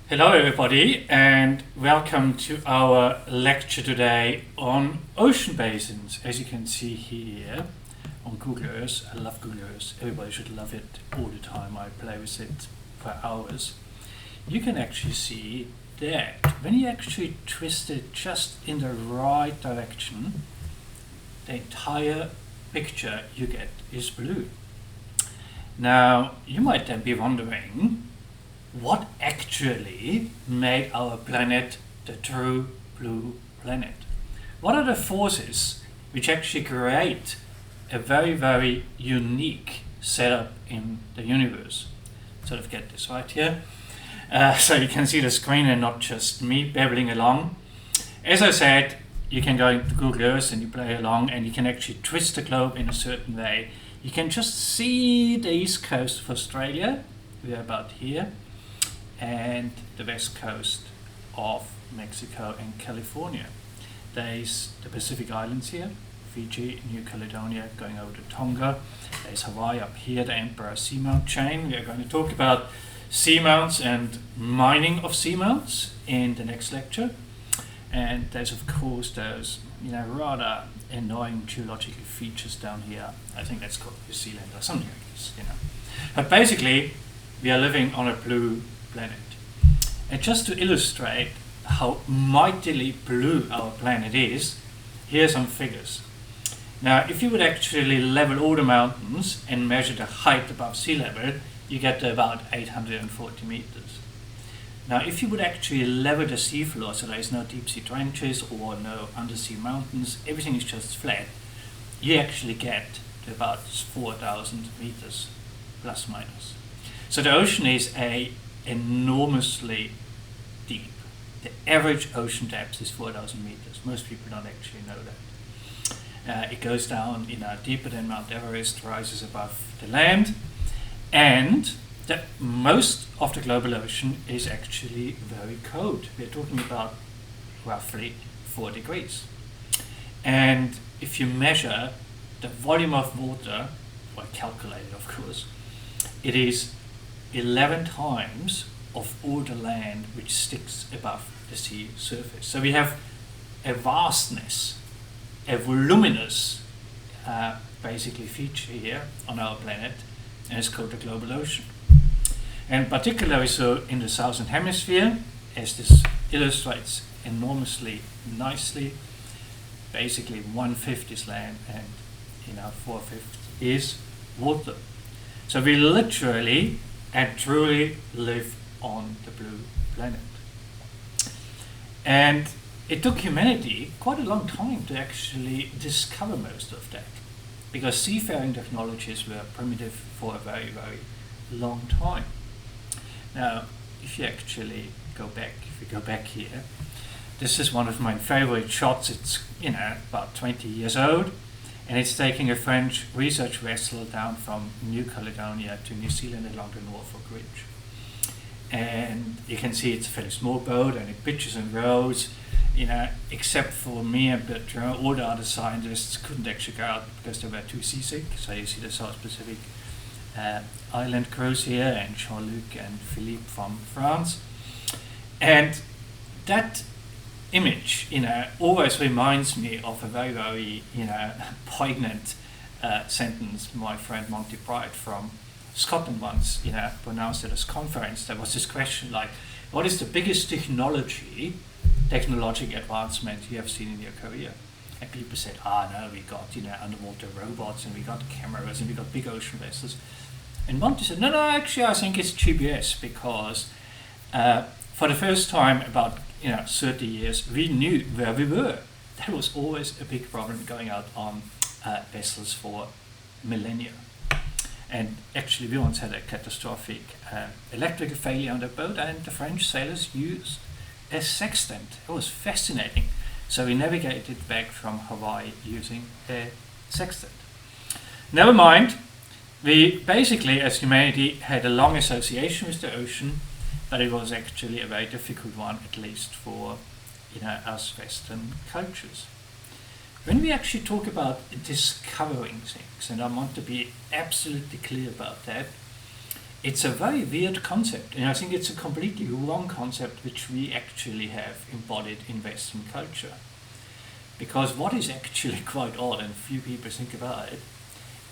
Hello, everybody, and welcome to our lecture today on ocean basins. As you can see here on Google Earth, I love Google Earth. Everybody should love it all the time. I play with it for hours. You can actually see that when you actually twist it just in the right direction, the entire picture you get is blue. Now, you might then be wondering, what actually made our planet the true blue planet? What are the forces which actually create a very, very unique setup in the universe? Sort of get this right here. So you can see the screen and not just me babbling along. As I said, you can go into Google Earth and you play along and you can actually twist the globe in a certain way. You can just see the east coast of Australia. We are about here. And the west coast of Mexico and California. There's the Pacific Islands here, Fiji, New Caledonia, going over to Tonga. There's Hawaii up here, the Emperor Seamount chain. We are going to talk about seamounts and mining of seamounts in the next lecture. And there's of course those rather annoying geological features down here. I think that's called New Zealand or something like this, But basically, we are living on a blue planet. And just to illustrate how mightily blue our planet is, here are some figures. Now, if you would actually level all the mountains and measure the height above sea level, you get to about 840 meters. Now, if you would actually level the seafloor, so there is no deep sea trenches or no undersea mountains, everything is just flat, you actually get to about 4,000 meters, plus minus. So the ocean is enormously deep. The average ocean depth is 4,000 meters. Most people don't actually know that. It goes down deeper than Mount Everest, rises above the land, and most of the global ocean is actually very cold. We're talking about roughly 4 degrees. And if you measure the volume of water, or calculate it of course, it is 11 times of all the land which sticks above the sea surface. So we have a vastness, a voluminous basically feature here on our planet, and it's called the global ocean. And particularly so in the southern hemisphere, as this illustrates enormously nicely. Basically 1/5 is land and 4/5 is water. So we literally and truly live on the blue planet. And it took humanity quite a long time to actually discover most of that, because seafaring technologies were primitive for a very, very long time. Now, if you go back here, this is one of my favorite shots. It's about 20 years old, and it's taking a French research vessel down from New Caledonia to New Zealand along the Norfolk Ridge. And you can see it's a fairly small boat, and it pitches and rolls, except for me and Bertrand. All the other scientists couldn't actually go out because they were too seasick. So you see the South Pacific island crews here, and Jean-Luc and Philippe from France. And that image, always reminds me of a very, very, poignant sentence my friend Monty Bright from Scotland once, pronounced at his conference. There was this question like, what is the biggest technological advancement you have seen in your career? And people said, no, we got, underwater robots, and we got cameras, and we got big ocean vessels. And Monty said, no, actually, I think it's GPS, because for the first time about 30 years, we knew where we were. That was always a big problem going out on vessels for millennia. And actually, we once had a catastrophic electrical failure on the boat, and the French sailors used a sextant. It was fascinating. So we navigated back from Hawaii using a sextant. Never mind. We basically, as humanity, had a long association with the ocean, but it was actually a very difficult one, at least for us Western cultures. When we actually talk about discovering things, and I want to be absolutely clear about that, it's a very weird concept, and I think it's a completely wrong concept which we actually have embodied in Western culture. Because what is actually quite odd, and few people think about it,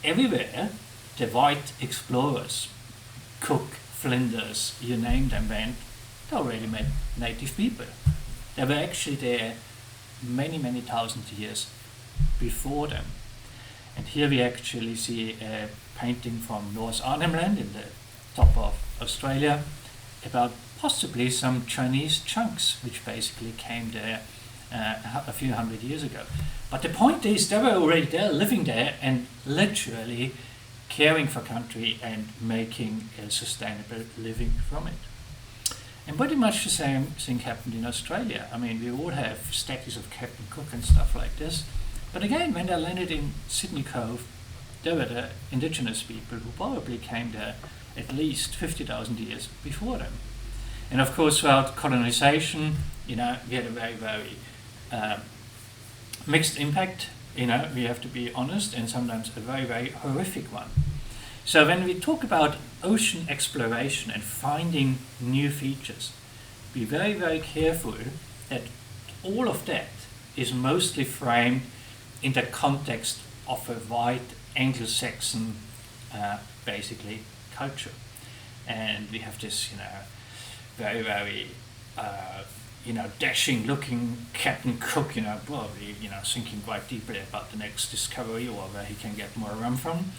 everywhere the white explorers, Cook, Flinders, you name them, went, they already met native people. They were actually there many, many thousand years before them. And here we actually see a painting from North Arnhem Land in the top of Australia about possibly some Chinese chunks which basically came there a few hundred years ago. But the point is, they were already there, living there, and literally caring for country and making a sustainable living from it. And pretty much the same thing happened in Australia. I mean, we all have statues of Captain Cook and stuff like this. But again, when they landed in Sydney Cove, they were the indigenous people who probably came there at least 50,000 years before them. And of course, throughout colonization, we had a very, very mixed impact. We have to be honest, and sometimes a very, very horrific one. So when we talk about ocean exploration and finding new features, be very, very careful that all of that is mostly framed in the context of a white Anglo-Saxon, basically, culture. And we have this, very, very, dashing looking Captain Cook, probably, thinking quite deeply about the next discovery or where he can get more rum from.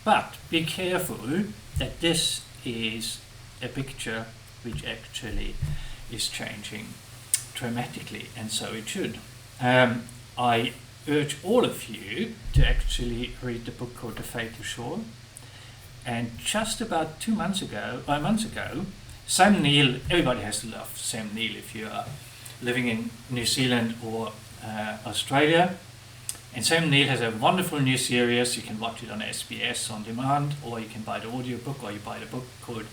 But be careful that this is a picture which actually is changing dramatically, and so it should. I urge all of you to actually read the book called The Fatal Shore. And just about 2 months ago, Sam Neill, everybody has to love Sam Neill if you are living in New Zealand or Australia. And Sam Neill has a wonderful new series. You can watch it on SBS on demand, or you can buy the audiobook, or you buy the book called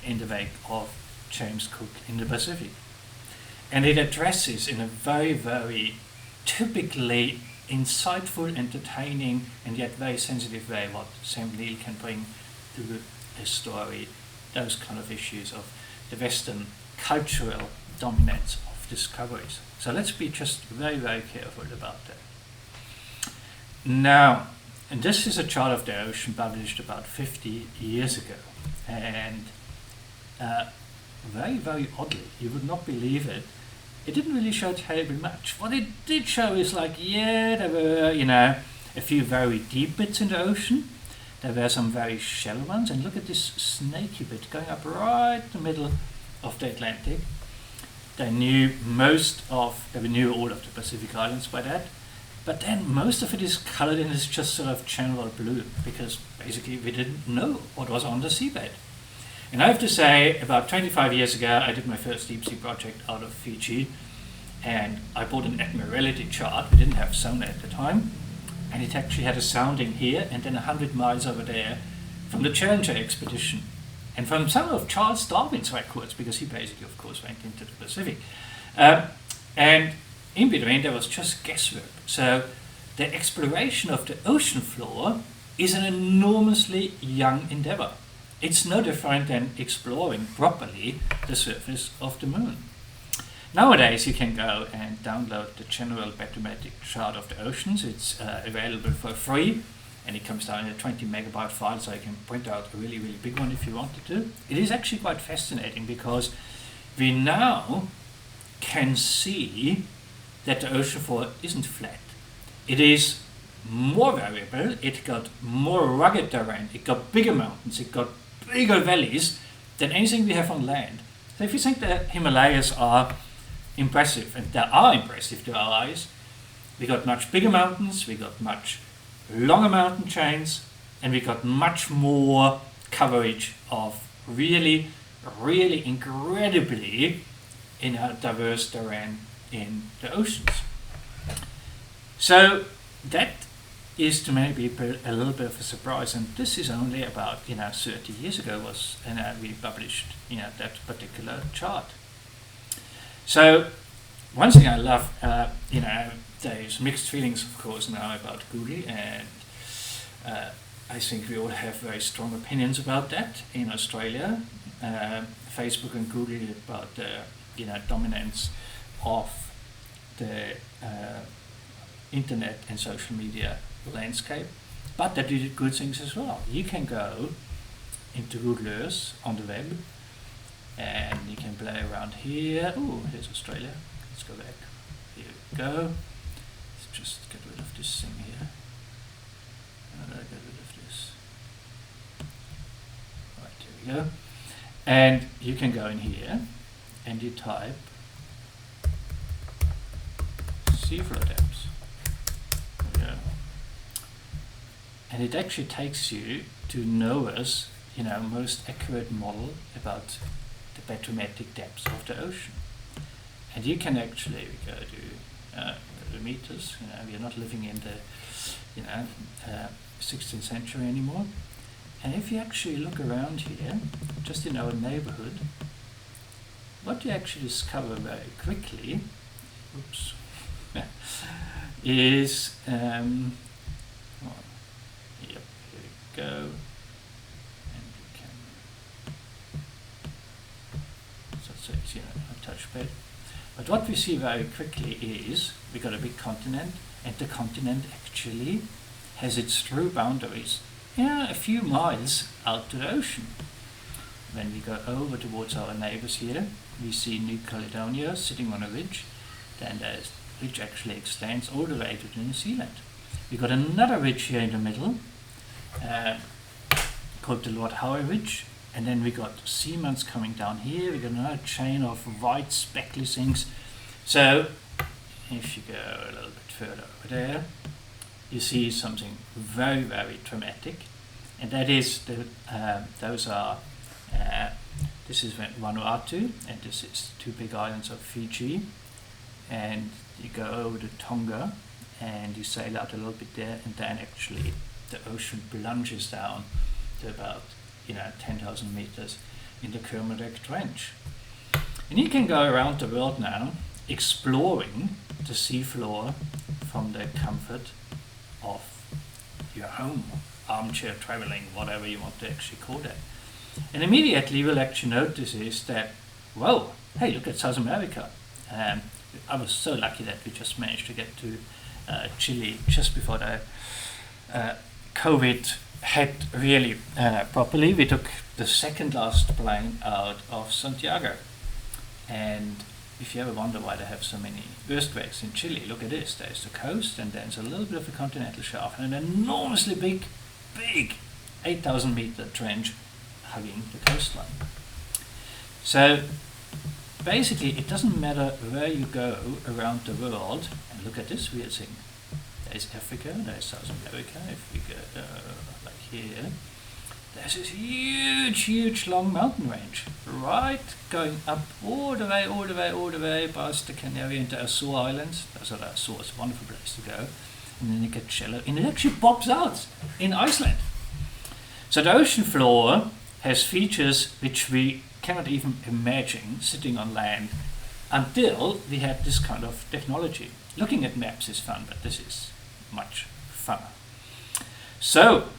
In the Wake of James Cook in the Pacific. And it addresses in a very, very typically insightful, entertaining, and yet very sensitive way what Sam Neill can bring to a story, those kind of issues of the Western cultural dominance of discoveries. So let's be just very, very careful about that. Now, and this is a chart of the ocean published about 50 years ago, and very, very oddly, you would not believe it, it didn't really show terribly much. What it did show is there were, a few very deep bits in the ocean. There were some very shallow ones, and look at this snaky bit going up right in the middle of the Atlantic. They knew all of the Pacific Islands by that, but then most of it is colored in this just sort of general blue, because basically we didn't know what was on the seabed. And I have to say, about 25 years ago, I did my first deep sea project out of Fiji, and I bought an Admiralty chart. We didn't have sonar at the time, and it actually had a sounding here and then 100 miles over there from the Challenger expedition, and from some of Charles Darwin's records, because he basically, of course, went into the Pacific. And in between, there was just guesswork. So the exploration of the ocean floor is an enormously young endeavor. It's no different than exploring properly the surface of the moon. Nowadays, you can go and download the general bathymetric chart of the oceans. It's available for free, and it comes down in a 20 megabyte file, so I can print out a really, really big one if you wanted to. It is actually quite fascinating, because we now can see that the ocean floor isn't flat. It is more variable, it got more rugged terrain, it got bigger mountains, it got bigger valleys than anything we have on land. So if you think the Himalayas are impressive, and they are impressive to our eyes, we got much bigger mountains, we got much longer mountain chains, and we got much more coverage of really, really incredibly diverse terrain in the oceans. So that is to many people a little bit of a surprise, and this is only about 30 years ago we published that particular chart. So one thing I love, there's mixed feelings of course now about Google, and I think we all have very strong opinions about that in Australia. Facebook and Google about the dominance of the internet and social media landscape, but they did good things as well. You can go into Google Earth on the web, and you can play around here. Oh, here's Australia. Let's go back. Here we go. Let's just get rid of this thing here. Get rid of this. Right, here we go. And you can go in here and you type seafloor depths. There we go. And it actually takes you to NOAA's most accurate model about the bathymetric depths of the ocean. And you can actually go to meters. We are not living in the 16th century anymore. And if you actually look around here, just in our neighborhood, what you actually discover very quickly, oops, is yep, here we go. And we can, so it's a touchpad. But what we see very quickly is we got a big continent, and the continent actually has its true boundaries a few miles out to the ocean. When we go over towards our neighbors here, we see New Caledonia sitting on a ridge. Then the ridge actually extends all the way to New Zealand. We got another ridge here in the middle, called the Lord Howe Ridge, and then we got seamounts coming down here. We got another chain of white speckly things. So if you go a little bit further over there, you see something very, very dramatic, and that is this is Vanuatu, and this is two big islands of Fiji, and you go over to Tonga, and you sail out a little bit there, and then actually the ocean plunges down to about 10,000 meters in the Kermadec Trench. And you can go around the world now exploring the seafloor from the comfort of your home, armchair traveling, whatever you want to actually call that. And immediately you'll actually notice is that, whoa, hey, look at South America. I was so lucky that we just managed to get to Chile just before the COVID hit really properly. We took the second last plane out of Santiago. And if you ever wonder why they have so many earthquakes in Chile, look at this. There's the coast, and there's a little bit of a continental shelf, and an enormously big 8,000 meter trench hugging the coastline. So basically, it doesn't matter where you go around the world, and look at this weird thing. There's Africa, there's South America. If we go like here, there's this huge long mountain range, right, going up all the way past the Canary and the Azore Islands. So the Azore is a wonderful place to go. And then you get shallow, and it actually pops out in Iceland. So the ocean floor has features which we cannot even imagine sitting on land until we had this kind of technology. Looking at maps is fun, but this is much funner. So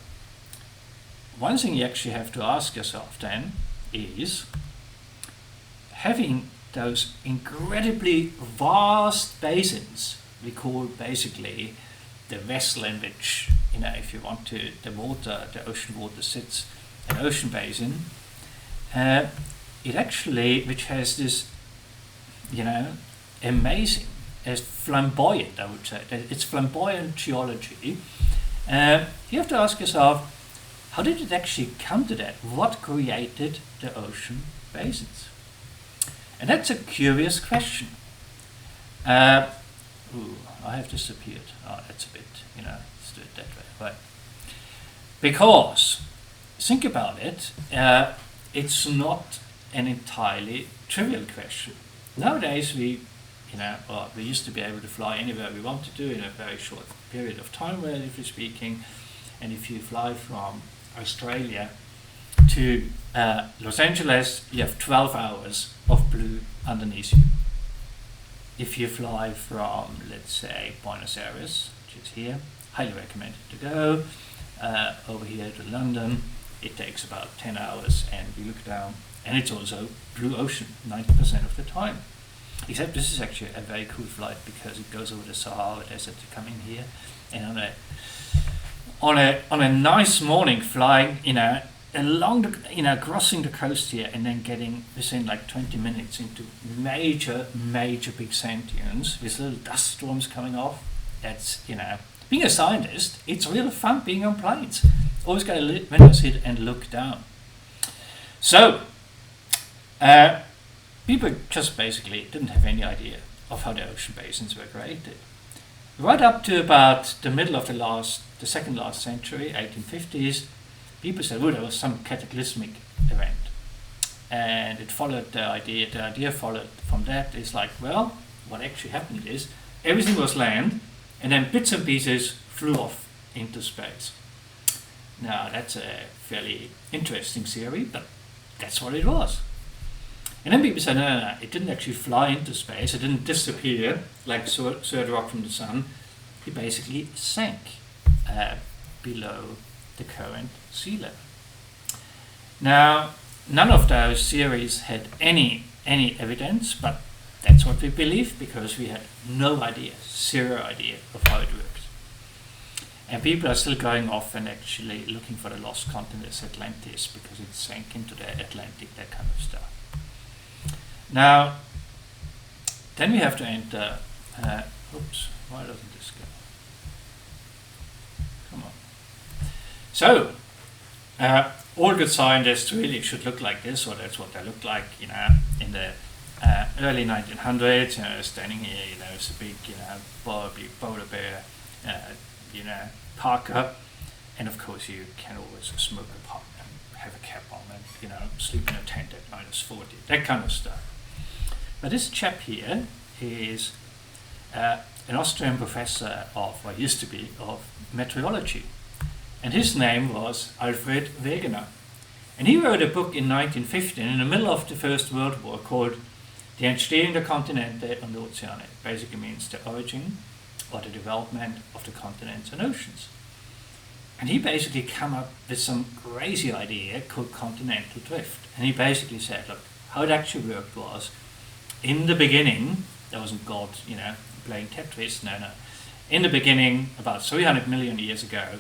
one thing you actually have to ask yourself then is, having those incredibly vast basins, we call basically the vessel in which, if you want to, the ocean water sits, an ocean basin, it actually, which has this, amazing, as flamboyant, I would say, it's flamboyant geology. You have to ask yourself, how did it actually come to that? What created the ocean basins? And that's a curious question. I have disappeared. Oh, that's a bit, let's do it that way. Right. Because, think about it, it's not an entirely trivial question. Nowadays we used to be able to fly anywhere we wanted to in a very short period of time, relatively speaking. And if you fly from Australia to Los Angeles, you have 12 hours of blue underneath you. If you fly from, let's say, Buenos Aires, which is here, highly recommended to go, over here to London. It takes about 10 hours, and we look down, and it's also blue ocean 90% of the time. Except this is actually a very cool flight because it goes over the Sahara Desert to come in here, and on a nice morning flying, along the, crossing the coast here, and then getting within like 20 minutes into major big sand dunes with little dust storms coming off. That's, being a scientist, it's real fun being on planes. Always got a window seat and look down. So, people just basically didn't have any idea of how the ocean basins were created. Right up to about the middle of the second last century, 1850s, people said, well, there was some cataclysmic event. And it followed the idea followed from that is like, well, what actually happened is everything was land, and then bits and pieces flew off into space. Now, that's a fairly interesting theory, but that's what it was. And then people said, no, it didn't actually fly into space, it didn't disappear like third rock from the sun. It basically sank below the current sea level. Now, none of those theories had any evidence, but that's what we believe because we had no idea, zero idea of how it worked. And people are still going off and actually looking for the lost continent Atlantis because it sank into the Atlantic, that kind of stuff. Now, then we have to enter, oops, why doesn't this go? Come on. So, all good scientists really should look like this, or that's what they look like, in the early 1900s, standing here, it's a big, polar bear, parka, and of course you can always smoke a pot and have a cap on and, sleep in a tent at -40, that kind of stuff. But this chap here is an Austrian professor used to be, of meteorology. And his name was Alfred Wegener. And he wrote a book in 1915 in the middle of the First World War called Die Entstehung der Kontinente und Ozeane. It basically means the origin or the development of the continents and oceans. And he basically came up with some crazy idea called continental drift. And he basically said, look, how it actually worked was, in the beginning, there wasn't God, playing Tetris, no. In the beginning, about 300 million years ago,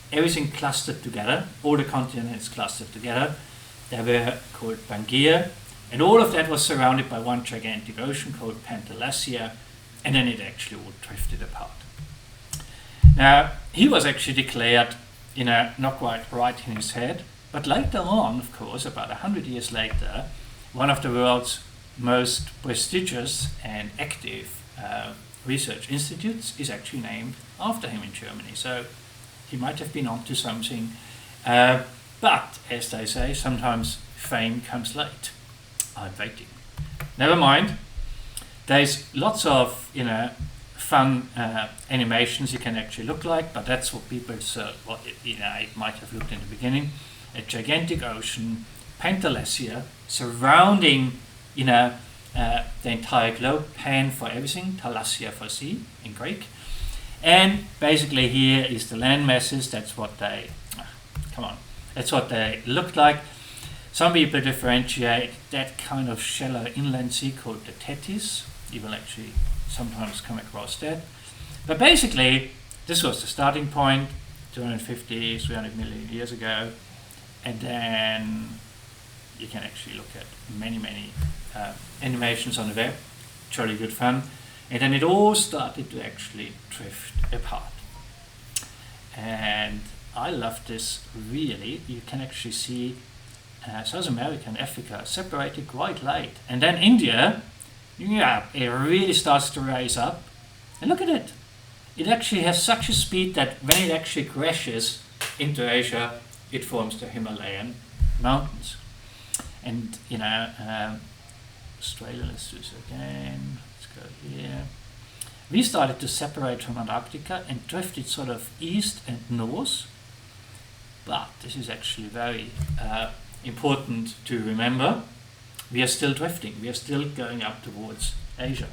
everything clustered together, all the continents clustered together. They were called Pangaea, and all of that was surrounded by one gigantic ocean called Pantallassia, and then it actually all drifted apart. Now, he was actually declared, not quite right in his head, but later on, of course, about 100 years later, one of the world's most prestigious and active research institutes is actually named after him in Germany. So he might have been onto something, but as they say, sometimes fame comes late. I'm waiting. Never mind. There's lots of fun animations you can actually look like, but that's what people said. It might have looked in the beginning. A gigantic ocean, Pantallassia, surrounding the entire globe. Pan for everything, Thalassia for sea in Greek. And basically here is the land masses. That's what they looked like. Some people differentiate that kind of shallow inland sea called the Tethys. You will actually sometimes come across that. But basically, this was the starting point, 250, 300 million years ago. And then you can actually look at many animations on the web. Jolly good fun. And then it all started to actually drift apart. And I love this really. You can actually see South America and Africa separated quite late. And then India, it really starts to rise up. And look at it. It actually has such a speed that when it actually crashes into Asia, it forms the Himalayan mountains. And, Australia, let's do this again. Let's go here. We started to separate from Antarctica and drifted sort of east and north. But this is actually very important to remember. We are still drifting. We are still going up towards Asia.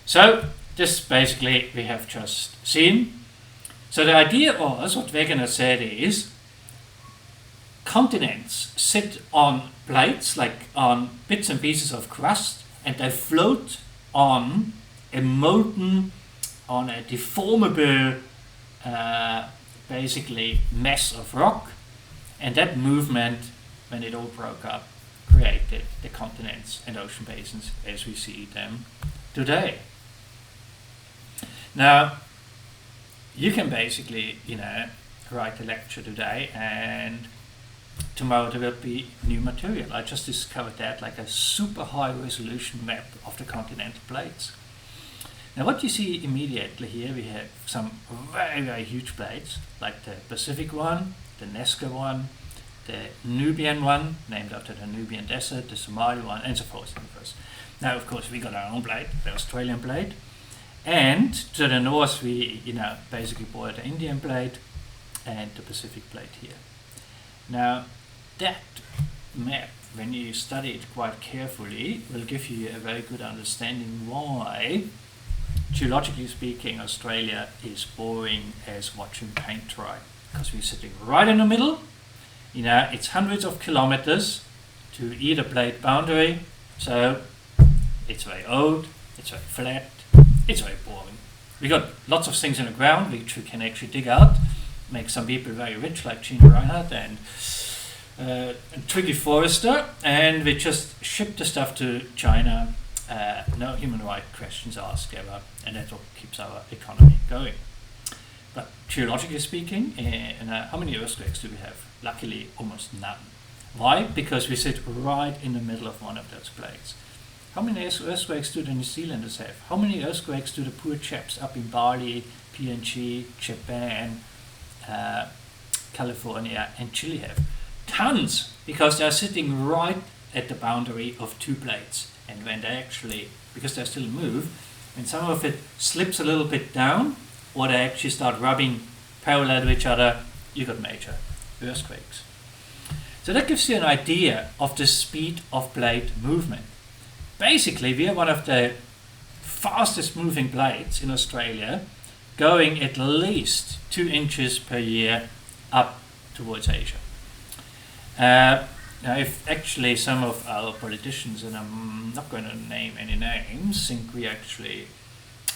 So, this basically we have just seen. So the idea was, what Wegener said is, continents sit on plates, like on bits and pieces of crust, and they float on a molten, on a deformable, basically mess of rock, and that movement, when it all broke up, created the continents and ocean basins as we see them today. Now, you can basically, write a lecture today, and tomorrow there will be new material. I just discovered that, like a super high resolution map of the continental plates. Now what you see immediately here, we have some very, very huge plates, like the Pacific one, the Nazca one, the Nubian one, named after the Nubian desert, the Somali one, and so forth. Now, of course, we got our own plate, the Australian plate, and to the north we, basically bore the Indian plate and the Pacific plate here. Now, that map, when you study it quite carefully, will give you a very good understanding why, geologically speaking, Australia is boring as watching paint dry. Because we're sitting right in the middle. It's hundreds of kilometers to either plate boundary, so it's very old, it's very flat, it's very boring. We got lots of things in the ground which we can actually dig out, make some people very rich, like Gina Reinhardt and Tricky Forrester, and we just ship the stuff to China. No human rights questions asked ever, and that's what keeps our economy going. But geologically speaking, how many earthquakes do we have? Luckily, almost none. Why? Because we sit right in the middle of one of those plates. How many earthquakes do the New Zealanders have? How many earthquakes do the poor chaps up in Bali, PNG, Japan, California, and Chile have? Tons, because they're sitting right at the boundary of two plates. And when they actually, because they still move, when some of it slips a little bit down, or they actually start rubbing parallel to each other, you got major earthquakes. So that gives you an idea of the speed of plate movement. Basically, we are one of the fastest moving plates in Australia, going at least 2 inches per year up towards Asia. Now, if actually some of our politicians, and I'm not going to name any names, think we actually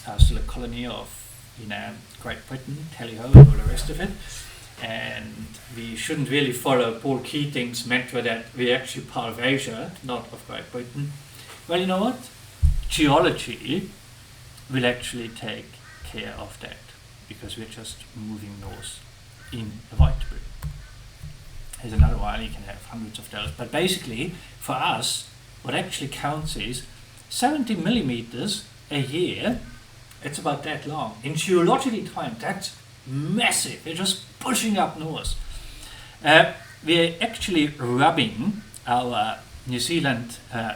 are still a colony of, Great Britain, tally-ho, and all the rest of it, and we shouldn't really follow Paul Keating's mantra that we're actually part of Asia, not of Great Britain. Well, you know what? Geology will actually take care of that, because we're just moving north in a white blue. There's another one, you can have hundreds of those, but basically for us what actually counts is 70 millimeters a year. It's about that long. In geological time, that's massive. We're just pushing up north. We're actually rubbing our New Zealand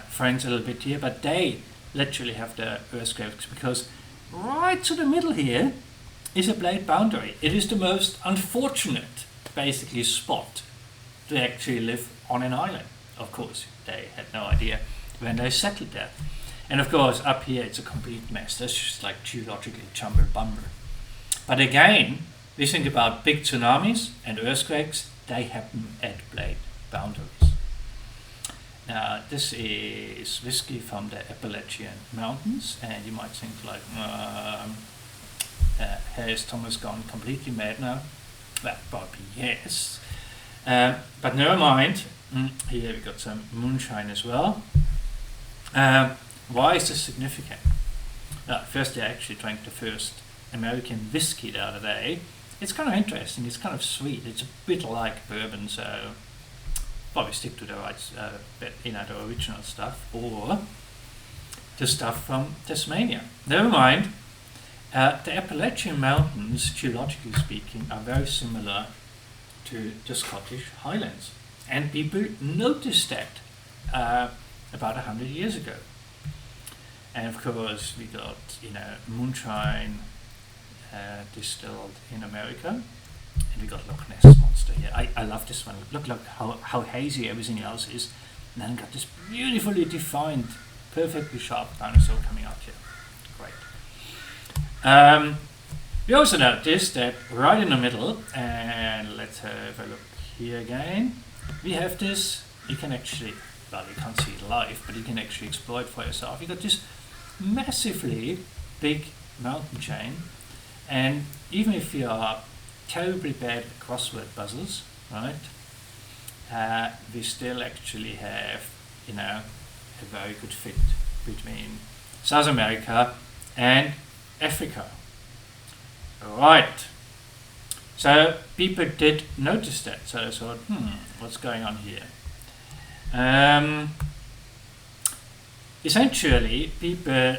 friends a little bit here, but they literally have the earthquakes, because right to the middle here is a plate boundary. It is the most unfortunate, basically, spot to actually live on an island. Of course, they had no idea when they settled there. And of course, up here it's a complete mess. That's just like geologically jumble-bumble. But again, we think about big tsunamis and earthquakes, they happen at plate boundaries. Now, this is whiskey from the Appalachian Mountains, and you might think like, has Thomas gone completely mad now? Well, probably yes. But never mind. Here we got some moonshine as well. Why is this significant? First, they actually drank the first American whiskey the other day. It's kind of interesting. It's kind of sweet. It's a bit like bourbon, so probably stick to the right, the original stuff, or the stuff from Tasmania. Never mind. The Appalachian Mountains, geologically speaking, are very similar to the Scottish Highlands, and people noticed that about 100 years ago. And of course, we got moonshine distilled in America, and we got Loch Ness Monster here. I love this one. Look how hazy everything else is, and then got this beautifully defined, perfectly sharp dinosaur coming out here. Great. We also notice that right in the middle, and let's have a look here again, we have this, you can actually, well, you can't see it live, but you can actually explore it for yourself. You got this massively big mountain chain, and even if you are terribly bad at crossword puzzles, right, we still actually have, a very good fit between South America and Africa. Right. So people did notice that. So they thought, what's going on here? Essentially, people,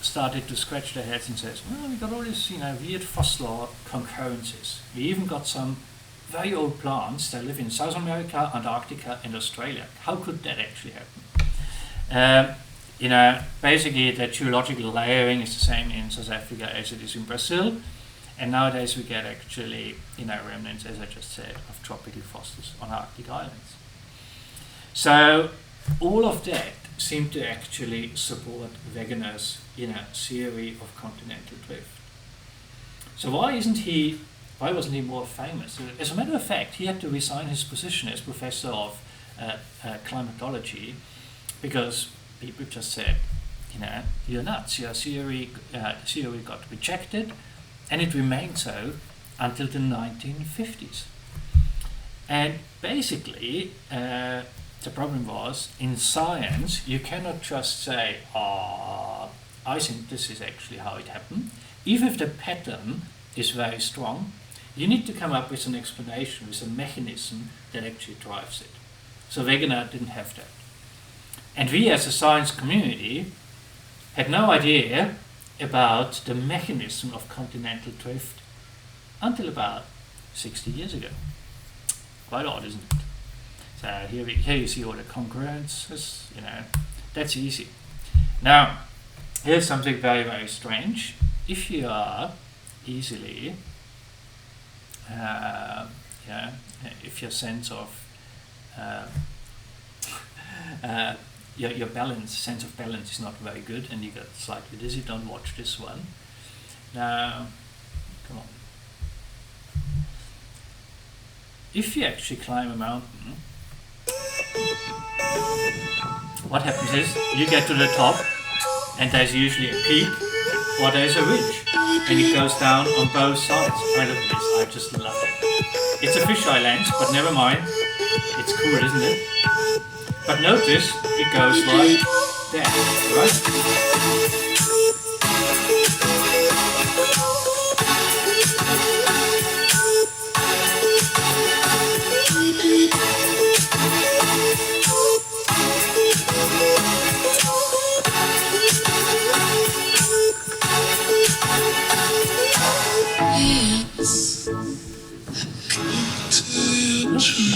started to scratch their heads and says, well, we got all these, weird fossil concurrences. We even got some very old plants that live in South America, Antarctica, and Australia. How could that actually happen? Basically the geological layering is the same in South Africa as it is in Brazil. And nowadays we get actually, remnants, as I just said, of tropical fossils on Arctic islands. So all of that seemed to actually support Wegener's, theory of continental drift. So why wasn't he more famous? As a matter of fact, he had to resign his position as professor of climatology because people just said, you're nuts. Your theory got rejected, and it remained so until the 1950s. And basically, the problem was, in science, you cannot just say, I think this is actually how it happened. Even if the pattern is very strong, you need to come up with an explanation, with a mechanism that actually drives it. So Wegener didn't have that. And we as a science community had no idea about the mechanism of continental drift until about 60 years ago. Quite odd, isn't it? So here you see all the congruences, that's easy. Now, here's something very, very strange. If you are easily, if your sense of your sense of balance is not very good and you get slightly dizzy, don't watch this one. Now, come on. If you actually climb a mountain, what happens is you get to the top and there's usually a peak or there's a ridge and it goes down on both sides. I love this, I just love it. It's a fisheye lens, but never mind. It's cool, isn't it? But notice it goes like that, right?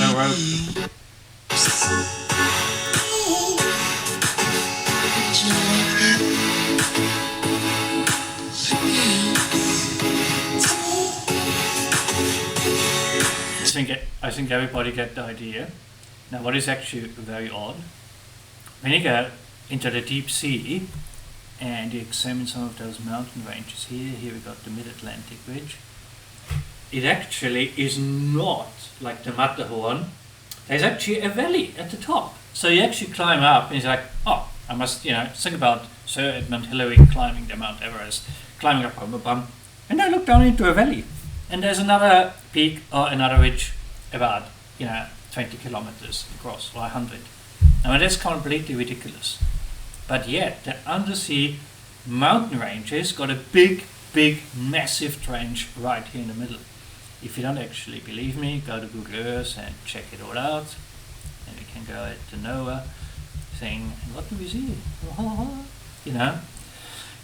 No rope. I think everybody get the idea. Now, what is actually very odd, when you go into the deep sea and you examine some of those mountain ranges here we got the Mid-Atlantic Ridge, it actually is not like the Matterhorn. There's actually a valley at the top. So you actually climb up and it's like, I must, think about Sir Edmund Hillary climbing the Mount Everest, climbing up on a bum, and I look down into a valley. And there's another peak or another ridge about, 20 kilometers across, or 100. I mean, that's completely ridiculous. But yet, the undersea mountain ranges got a big, massive trench right here in the middle. If you don't actually believe me, go to Google Earth and check it all out. And we can go at the NOAA thing, and what do we see?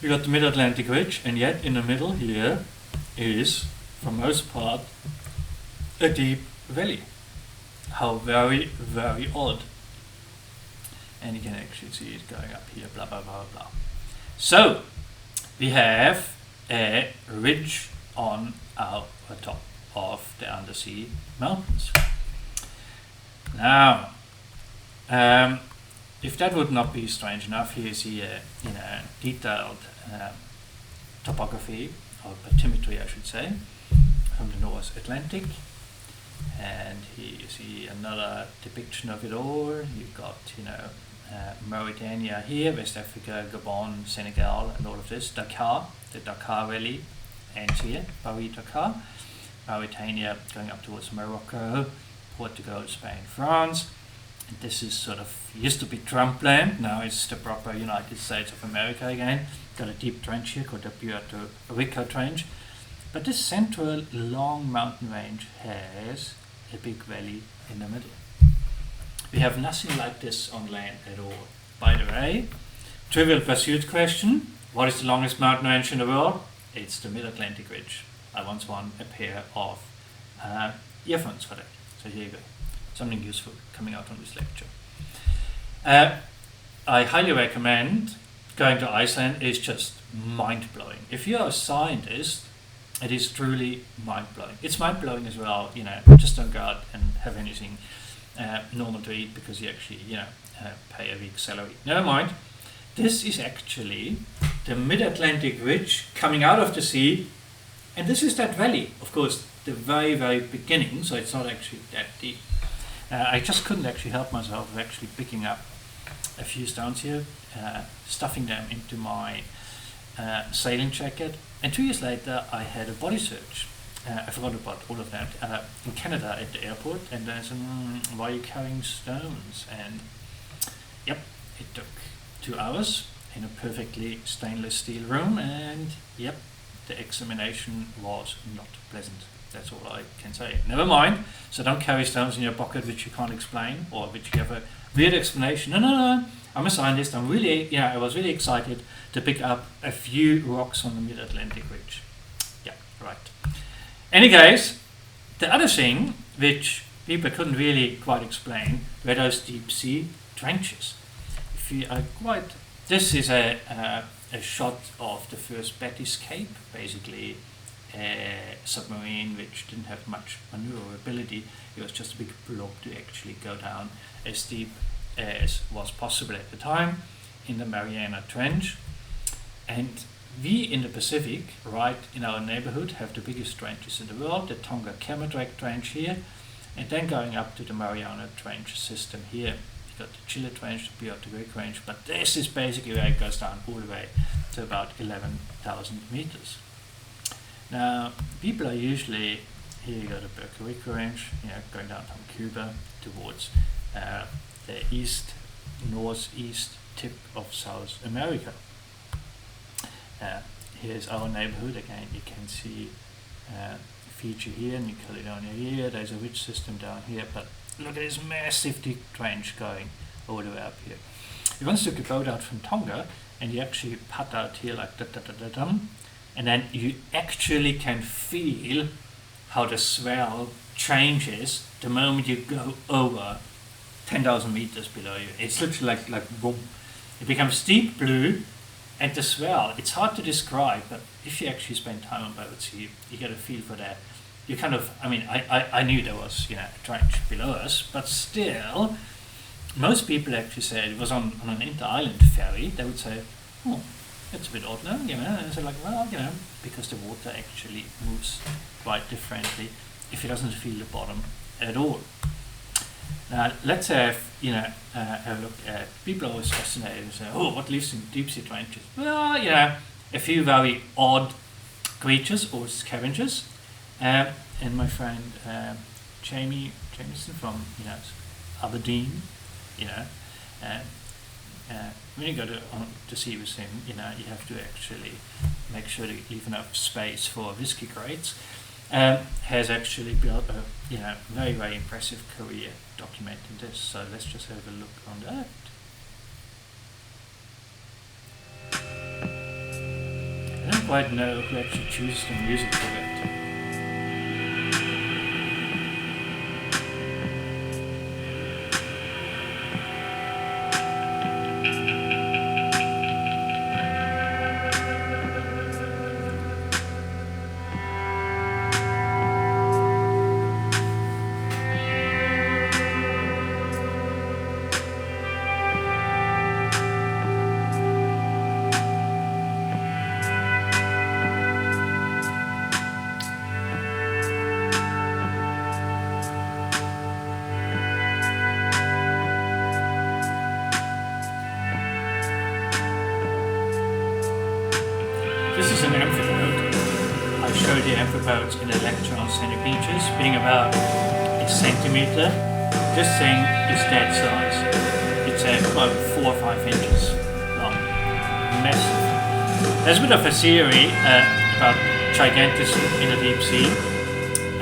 We got the Mid-Atlantic Ridge, and yet in the middle here is, for most part, a deep valley. How very, very odd. And you can actually see it going up here, blah, blah, blah, blah. So, we have a ridge on our top of the undersea mountains. Now, if that would not be strange enough, here you see a detailed topography or bathymetry I should say, from the North Atlantic. And here you see another depiction of it all. You've got, Mauritania here, West Africa, Gabon, Senegal, and all of this. Dakar, the Dakar Valley ends here, Paris, Dakar. Mauritania going up towards Morocco, Portugal, Spain, France. And this is sort of, used to be Trump land, now it's the proper United States of America again. Got a deep trench here called the Puerto Rico Trench. But this central long mountain range has a big valley in the middle. We have nothing like this on land at all. By the way, trivial pursuit question, what is the longest mountain range in the world? It's the Mid-Atlantic Ridge. I once won a pair of earphones for that. So here you go. Something useful coming out on this lecture. I highly recommend going to Iceland. It's just mind-blowing. If you're a scientist, it is truly mind-blowing. It's mind-blowing as well, just don't go out and have anything normal to eat because you actually, pay a week's salary. Never mind. This is actually the Mid-Atlantic Ridge coming out of the sea, and this is that valley. Of course, the very, very beginning, so it's not actually that deep. I just couldn't actually help myself of actually picking up a few stones here, stuffing them into my sailing jacket, and 2 years later I had a body search. I forgot about all of that in Canada at the airport, and I said, why are you carrying stones? And yep, it took 2 hours in a perfectly stainless steel room, and yep, the examination was not pleasant. That's all I can say. Never mind. So don't carry stones in your pocket which you can't explain, or which you have a weird explanation. No. I'm a scientist. I was really excited to pick up a few rocks on the Mid-Atlantic Ridge. Yeah, right. Any case, the other thing which people couldn't really quite explain were those deep sea trenches. This is a shot of the first Betty's Cape, basically a submarine which didn't have much maneuverability. It was just a big blob to actually go down as deep as was possible at the time in the Mariana Trench. And we in the Pacific, right in our neighborhood, have the biggest trenches in the world, the Tonga Kermadec Trench here, and then going up to the Mariana Trench system here. You've got the Chile Trench, the Puerto Rico Trench, but this is basically where it goes down all the way to about 11,000 meters. Now, people are usually, here you got the Puerto Rico Range, going down from Cuba towards the northeast tip of South America. Here's our neighborhood. Again, you can see Fiji here, New Caledonia here. There's a ridge system down here, but look at this massive deep trench going all the way up here. You once took a boat out from Tonga, and you actually putt out here like da-da-da-da-dum, and then you actually can feel how the swell changes the moment you go over 10,000 meters below you. It's literally like boom. It becomes deep blue, and the swell, it's hard to describe, but if you actually spend time on boats, you get a feel for that. You kind of, I knew there was, a trench below us, but still, most people actually said it was on an inter-island ferry. They would say, oh, it's a bit odd now, and so because the water actually moves quite differently if it doesn't feel the bottom at all. Now, let's have a look at, people are always fascinated and say, oh, what lives in deep sea trenches? Well, a few very odd creatures or scavengers. And my friend Jamieson from Aberdeen, when you go to sea with him, you have to actually make sure to leave enough space for whiskey crates. Has actually built a very, very impressive career documenting this. So let's just have a look on that. I don't quite know who actually chooses the music for that. This is an amphipode. I showed you amphipodes in a lecture on sandy beaches, being about a centimeter. This thing is that size. It's about 4 or 5 inches long. Massive. There's a bit of a theory about gigantism in the deep sea.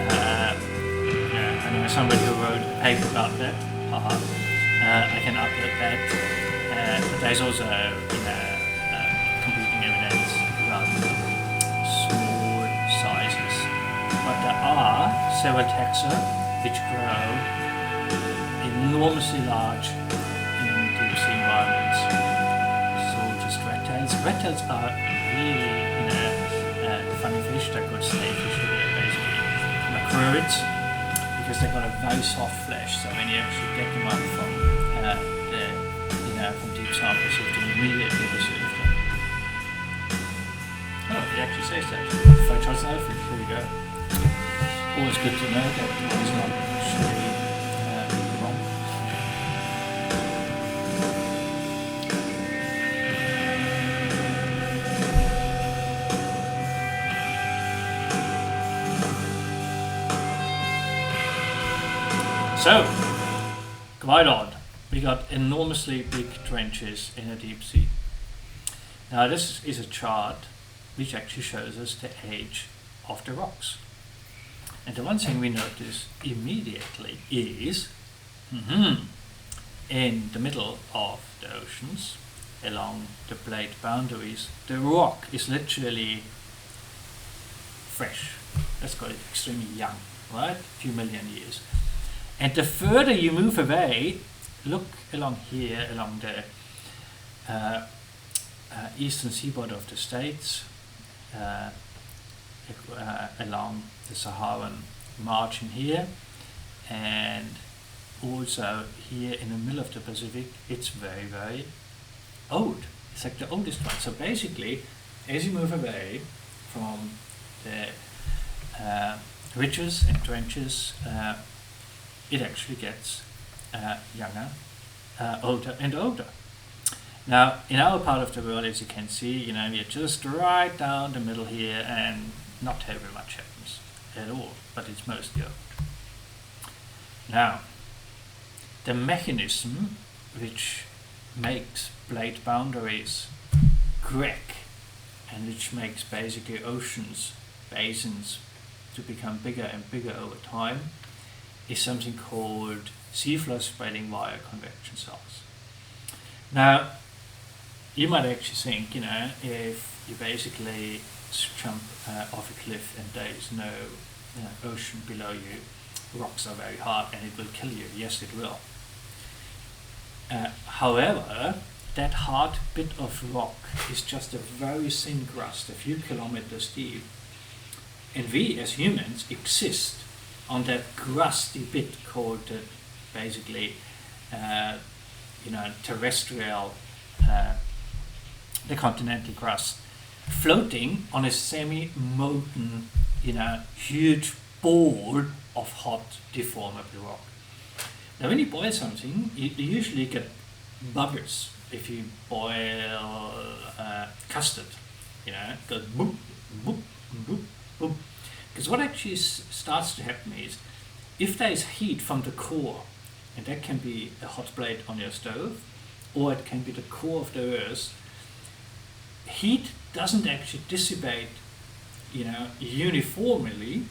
I know somebody who wrote a paper about that. I can upload that. But there's also competing evidence about small sizes. But there are several taxa which grow enormously large in deep sea environments. So just red tails. Red tails are really funny fish. They're called slave fish, basically macroids, because they've got a very soft flesh. So when you actually get them up from from deep samples, you can immediately observe them. Oh, he actually says that. Photon fish. Here we go. Always good to know that it's not actually wrong. So, quite odd. We got enormously big trenches in the deep sea. Now this is a chart which actually shows us the age of the rocks. And the one thing we notice immediately is in the middle of the oceans, along the plate boundaries, the rock is literally fresh. Let's call it extremely young, right? A few million years. And the further you move away, look along here, along the eastern seaboard of the States, along the Saharan margin here, and also here in the middle of the Pacific, it's very, very old. It's like the oldest one. So basically, as you move away from the ridges and trenches, it actually gets younger, older and older. Now, in our part of the world, as you can see, we're just right down the middle here, and not very much happens at all, but it's mostly old. Now, the mechanism which makes plate boundaries crack, and which makes basically oceans, basins, to become bigger and bigger over time, is something called seafloor spreading via convection cells. Now, you might actually think, if you basically jump off a cliff and there is no ocean below you, rocks are very hard and it will kill you. Yes, it will. However, that hard bit of rock is just a very thin crust, a few kilometers deep. And we as humans exist on that crusty bit called basically terrestrial, the continental crust, floating on a semi-molten, huge ball of hot deformable rock. Now when you boil something, you usually get bubbles. If you boil custard, it goes boop, boop, boop, boop. Because what actually starts to happen is, if there is heat from the core, and that can be a hot plate on your stove, or it can be the core of the earth, heat doesn't actually dissipate, uniformly.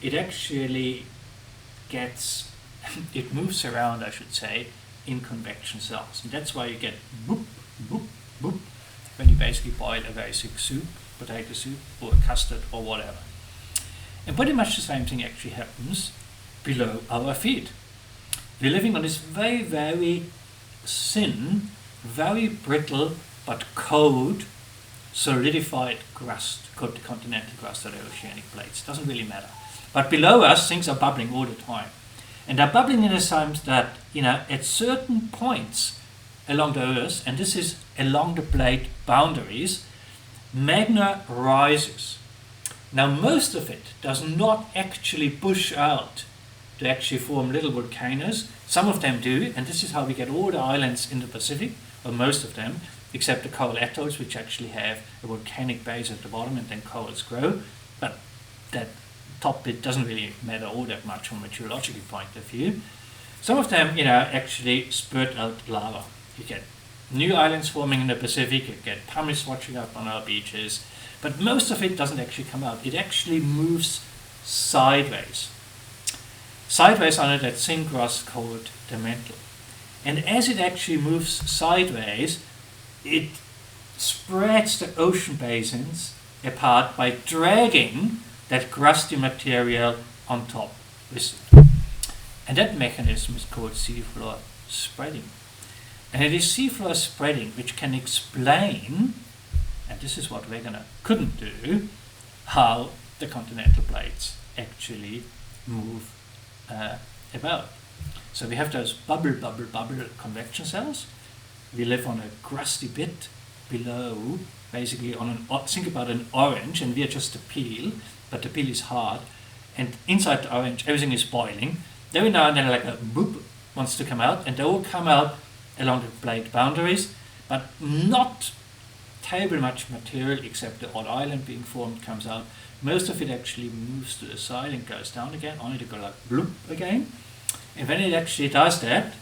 It actually gets, it moves around, I should say, in convection cells. And that's why you get boop, boop, boop, when you basically boil a very thick soup, potato soup, or custard, or whatever. And pretty much the same thing actually happens below our feet. We're living on this very, very thin, very brittle, but cold, solidified crust, called the continental crust or the oceanic plates. Doesn't really matter. But below us, things are bubbling all the time. And they're bubbling in the sense that, at certain points along the Earth, and this is along the plate boundaries, magma rises. Now, most of it does not actually push out to actually form little volcanoes. Some of them do, and this is how we get all the islands in the Pacific, or most of them, except the coral atolls, which actually have a volcanic base at the bottom, and then corals grow. But that top bit doesn't really matter all that much from a meteorological point of view. Some of them, actually spurt out lava. You get new islands forming in the Pacific, you get pumice washing up on our beaches, but most of it doesn't actually come out. It actually moves sideways. Sideways under that thin crust called the mantle. And as it actually moves sideways, it spreads the ocean basins apart by dragging that crusty material on top with it. And that mechanism is called seafloor spreading. And it is seafloor spreading which can explain, and this is what Wegener couldn't do, how the continental plates actually move about. So we have those bubble convection cells. We live on a crusty bit below, basically think about an orange, and we are just the peel, but the peel is hard, and inside the orange everything is boiling. Every now and then like a boop wants to come out, and they all come out along the plate boundaries, but not terribly much material except the odd island being formed comes out. Most of it actually moves to the side and goes down again, only to go like bloop again. And when it actually does that,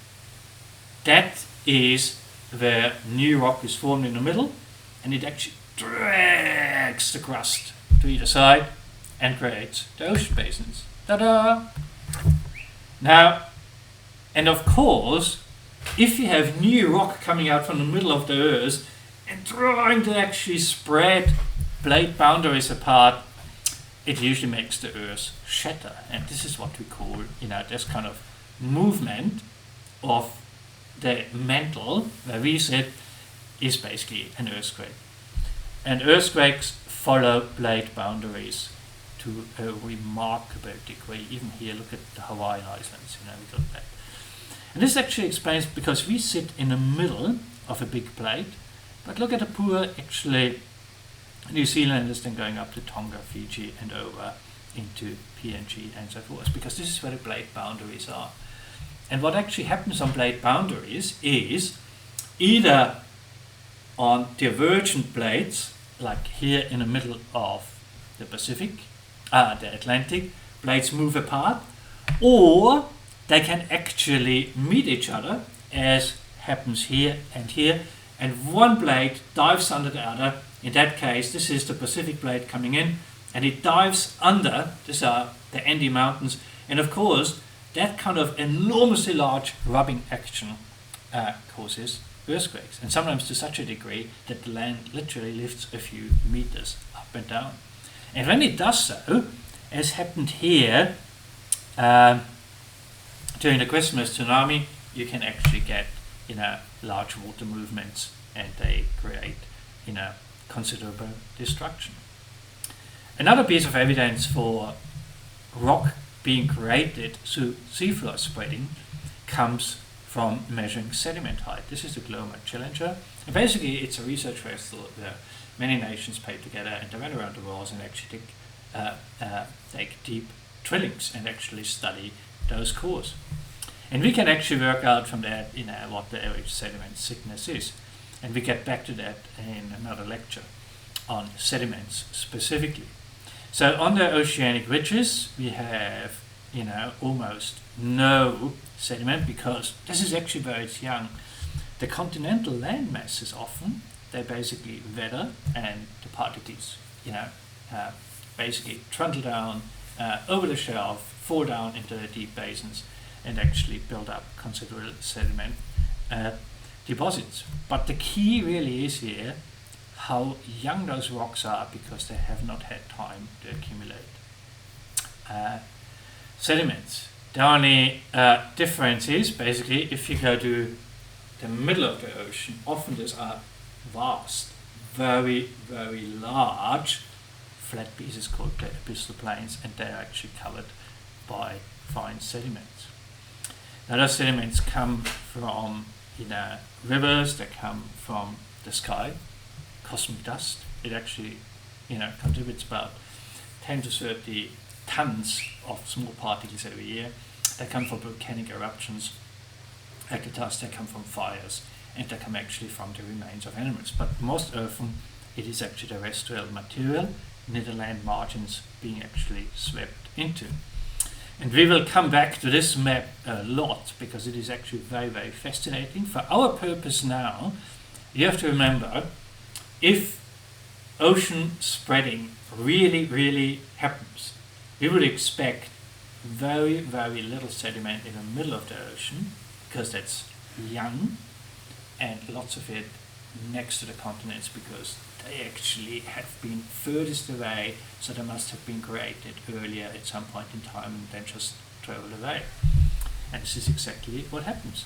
that is where new rock is formed in the middle, and it actually drags the crust to either side and creates the ocean basins. Ta-da! Now, and of course, if you have new rock coming out from the middle of the Earth and trying to actually spread plate boundaries apart, it usually makes the Earth shatter. And this is what we call, this kind of movement of the mantle where we sit is basically an earthquake. And earthquakes follow plate boundaries to a remarkable degree. Even here, look at the Hawaiian Islands, we got that. And this actually explains, because we sit in the middle of a big plate, but look at the poor, actually, New Zealanders then going up to Tonga, Fiji, and over into PNG and so forth, because this is where the plate boundaries are. And what actually happens on plate boundaries is either on divergent plates, like here in the middle of the Pacific, the Atlantic, plates move apart, or they can actually meet each other, as happens here, and one plate dives under the other. In that case, this is the Pacific plate coming in, and it dives under, these are the Andes Mountains, and of course, that kind of enormously large rubbing action causes earthquakes, and sometimes to such a degree that the land literally lifts a few meters up and down. And when it does so, as happened here during the Christmas tsunami, you can actually get large water movements, and they create considerable destruction. Another piece of evidence for rock being created through seafloor spreading comes from measuring sediment height. This is the Glomar Challenger. And basically, it's a research vessel where many nations paid together and they went around the world and actually take deep drillings and actually study those cores. And we can actually work out from that what the average sediment thickness is. And we get back to that in another lecture on sediments specifically. So on the oceanic ridges, we have almost no sediment, because this is actually where it's young. The continental land masses often, they basically weather, and the particles basically trundle down over the shelf, fall down into the deep basins, and actually build up considerable sediment deposits. But the key really is here how young those rocks are, because they have not had time to accumulate sediments. The only difference is basically if you go to the middle of the ocean, often these are vast, very, very large flat pieces called the abyssal plains, and they are actually covered by fine sediments. Now those sediments come from rivers, they come from the sky, cosmic dust. It actually contributes about 10 to 30 tons of small particles every year. They come from volcanic eruptions, like the dust, they come from fires, and they come actually from the remains of animals. But most often it is actually terrestrial material, near the land margins being actually swept into. And we will come back to this map a lot because it is actually very, very fascinating. For our purpose now, you have to remember, if ocean spreading really, really happens, we would expect very, very little sediment in the middle of the ocean because that's young, and lots of it next to the continents because they actually have been furthest away, so they must have been created earlier at some point in time and then just traveled away. And this is exactly what happens.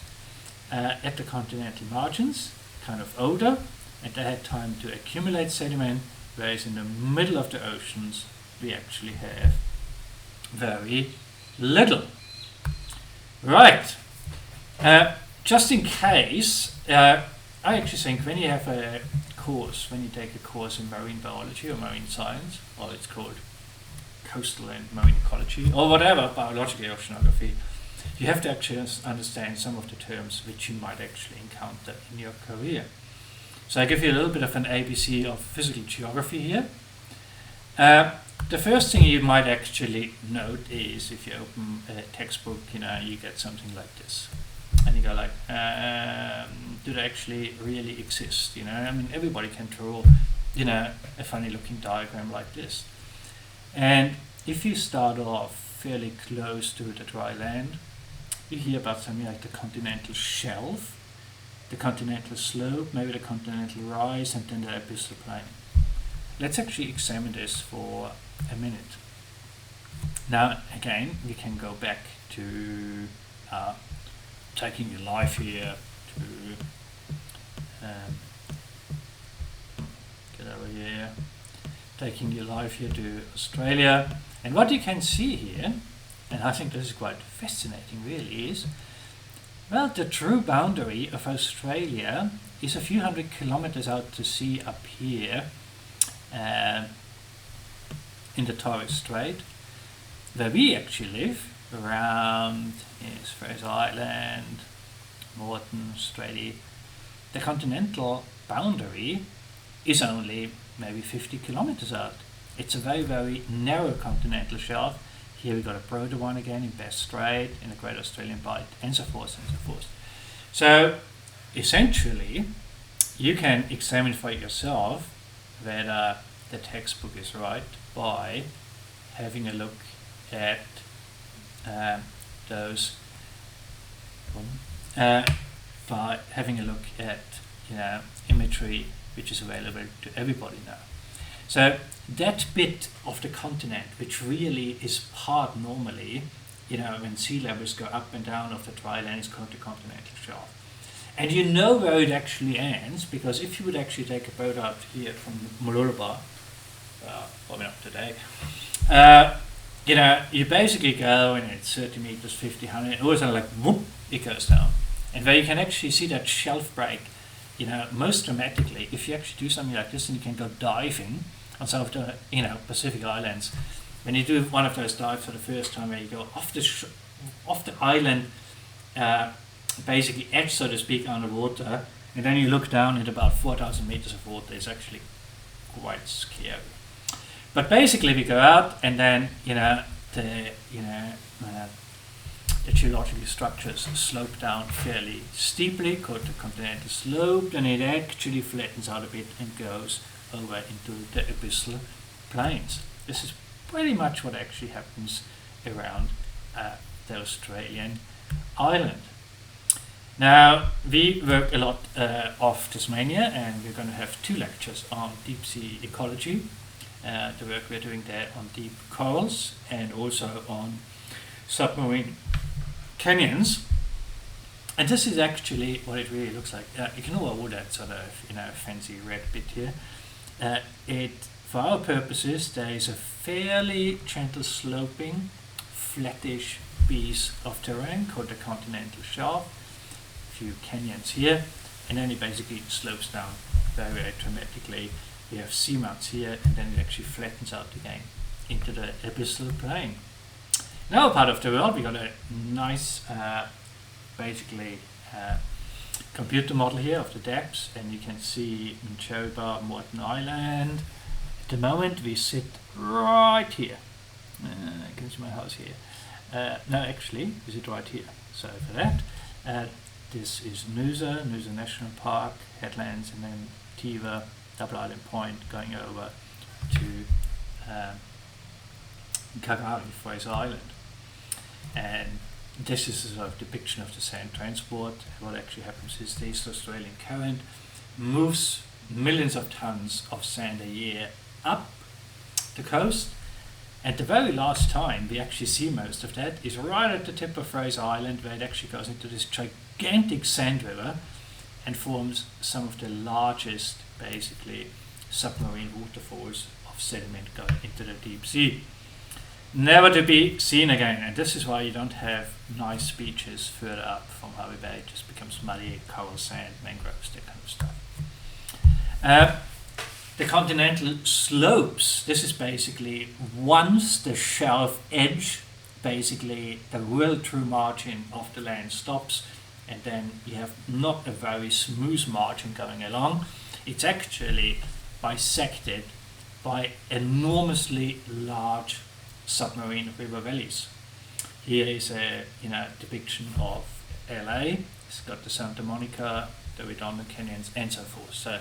At the continental margins, kind of older, and they had time to accumulate sediment, whereas in the middle of the oceans we actually have very little. Right. Just in case, I actually think when you have a course, when you take a course in marine biology or marine science, or it's called coastal and marine ecology, or whatever, biological oceanography, you have to actually understand some of the terms which you might actually encounter in your career. So I give you a little bit of an ABC of physical geography here. The first thing you might actually note is if you open a textbook, you get something like this. And you go like, do they actually really exist? I mean, everybody can draw, a funny looking diagram like this. And if you start off fairly close to the dry land, you hear about something like the continental shelf, the continental slope, maybe the continental rise, and then the abyssal plain. Let's actually examine this for a minute. Now, again, we can go back to taking your life here to get over here, taking your life here to Australia, and what you can see here, and I think this is quite fascinating really, is, well, the true boundary of Australia is a few hundred kilometers out to sea up here in the Torres Strait, where we actually live around Fraser Island, Moreton, Straddie. The continental boundary is only maybe 50 kilometers out. It's a very, very narrow continental shelf. Here we've got a broader one again in Bass Strait, in the Great Australian Bight, and so forth and so forth. So essentially, you can examine for yourself whether the textbook is right by having a look at by having a look at imagery which is available to everybody now. So that bit of the continent which really is part normally, when sea levels go up and down of the dry land, is called the continental shelf. And you know where it actually ends, because if you would actually take a boat out here from Mooloolaba, probably not today, you basically go and it's 30 meters, 50, 100, and all of a sudden like whoop, it goes down. And where you can actually see that shelf break, most dramatically, if you actually do something like this and you can go diving on some of the, Pacific Islands, when you do one of those dives for the first time where you go off the island, basically edge, so to speak, underwater, and then you look down at about 4,000 meters of water, it's actually quite scary. But basically we go out and then, the geological structures slope down fairly steeply, called the continental slope, and it actually flattens out a bit and goes over into the abyssal plains. This is pretty much what actually happens around the Australian island. Now, we work a lot off Tasmania, and we're going to have 2 lectures on deep sea ecology, the work we're doing there on deep corals and also on submarine canyons. And this is actually what it really looks like. Ignore all that sort of fancy red bit here. For our purposes, there is a fairly gentle sloping, flattish piece of terrain called the continental shelf. A few canyons here, and then it basically slopes down very, very dramatically. We have seamounts here, and then it actually flattens out again into the abyssal plain. In our part of the world, we got a nice, computer model here of the depths, and you can see in Cherry Bar, Morton Island. At the moment we sit right here. I can see my house here. No, actually, we sit right here. So for that, this is Noosa National Park, headlands, and then Tiva, Double Island Point, going over to Kakari, Fraser Island. And this is a sort of depiction of the sand transport. What actually happens is the East Australian current moves millions of tons of sand a year up the coast, and the very last time we actually see most of that is right at the tip of Fraser Island, where it actually goes into this gigantic sand river and forms some of the largest, basically, submarine waterfalls of sediment going into the deep sea. Never to be seen again, and this is why you don't have nice beaches further up from Hervey Bay. It just becomes muddy, coral sand, mangroves, that kind of stuff. The continental slopes, this is basically once the shelf edge, basically the real true margin of the land stops, and then you have not a very smooth margin going along. It's actually bisected by enormously large submarine river valleys. Here is a depiction of LA. It's got the Santa Monica, the Redondo Canyons, and so forth. So,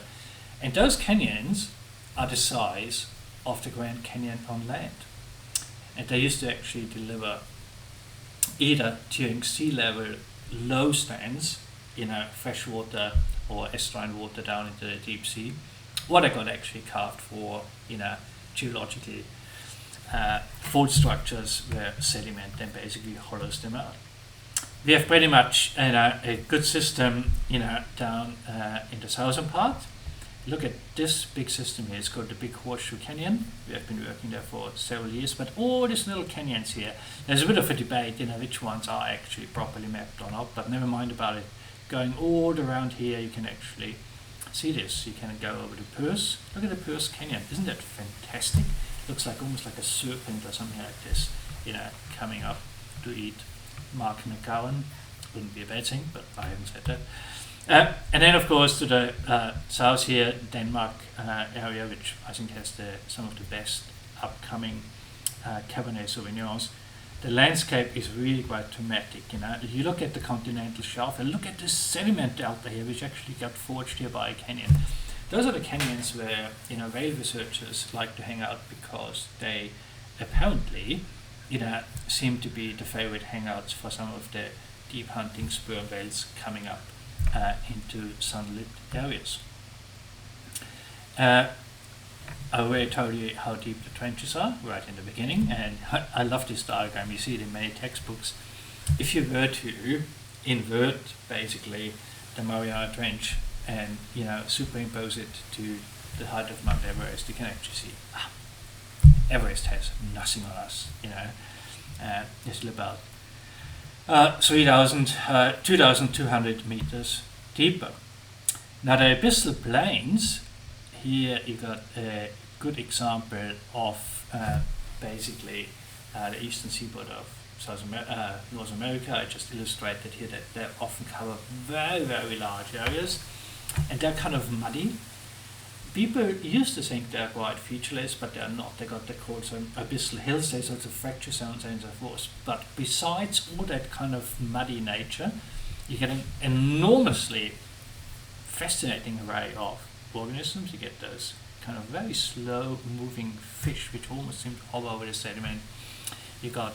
and those canyons are the size of the Grand Canyon on land. And they used to actually deliver either during sea level low stands, fresh water or estuarine water down into the deep sea, or they got actually carved for, geologically fault structures where sediment then basically hollows them out. We have pretty much a good system down in the southern part. Look at this big system here. It's called the Big Horseshoe Canyon. We have been working there for several years, but all these little canyons here, there's a bit of a debate, which ones are actually properly mapped or not, but never mind about it. Going all around here, you can actually see this. You can go over to Perth. Look at the Perth Canyon. Isn't that fantastic? Looks like almost like a serpent or something like this, coming up to eat Mark McGowan. Wouldn't be a bad thing, but I haven't said that. And then, of course, to the south here, Denmark area, which I think has some of the best upcoming Cabernet Sauvignons. The landscape is really quite dramatic. You look at the continental shelf and look at this sediment delta here, which actually got forged here by a canyon. Those are the canyons where whale researchers like to hang out, because they apparently seem to be the favorite hangouts for some of the deep hunting sperm whales coming up into sunlit areas. I already told you how deep the trenches are right in the beginning, and I love this diagram. You see it in many textbooks. If you were to invert basically the Mariana Trench and superimpose it to the height of Mount Everest, you can actually see Everest has nothing on us. It's about 2,200 meters deeper. Now the abyssal plains, here you got a good example of basically the eastern seaboard of North America. I just illustrated here that they often cover very, very large areas, and they're kind of muddy. People used to think they're quite featureless, but they're not. They got called some abyssal hills, there's also fracture zones and so forth. But besides all that kind of muddy nature, you get an enormously fascinating array of organisms. You get those kind of very slow moving fish which almost seem to hover over the sediment. You got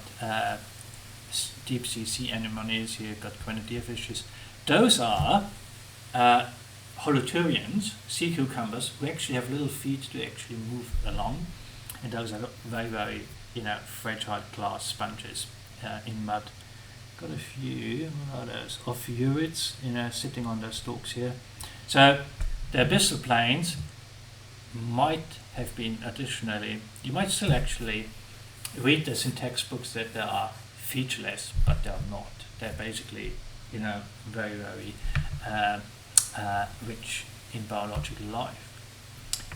deep sea anemones, you got grenadier fishes. Those are holoturians, sea cucumbers, who actually have little feet to actually move along, and those are very, very fragile glass sponges in mud. Got a few others of urids sitting on those stalks here. So the abyssal plains might have been additionally, you might still actually read this in textbooks that they are featureless, but they are not. They're basically very, very rich in biological life.